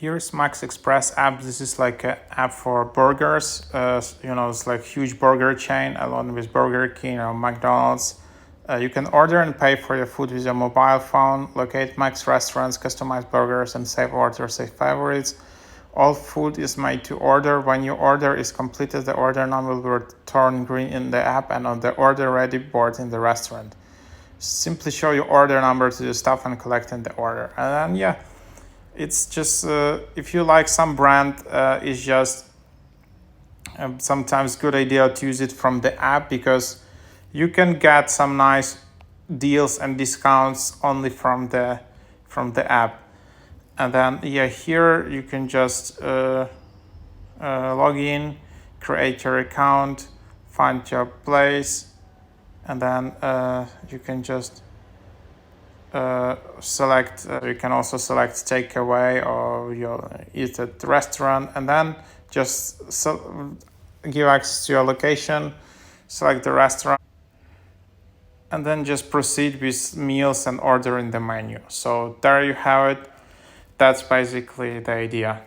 Here's Max Express app. This is like an app for burgers. It's like huge burger chain along with Burger King or McDonald's. You can order and pay for your food with your mobile phone, locate Max restaurants, customize burgers, and save orders, save favorites. All food is made to order. When your order is completed, the order number will turn green in the app and on the order ready board in the restaurant. Simply show your order number to the staff and collect in the order. And then, it's just if you like some brand, it's just sometimes good idea to use it from the app because you can get some nice deals and discounts only from the app. And then here you can just log in, create your account, find your place, and then you can just select. You can also select takeaway or you eat at the restaurant, and then just give access to your location, select the restaurant, and then just proceed with meals and order in the menu. So there you have it. That's basically the idea.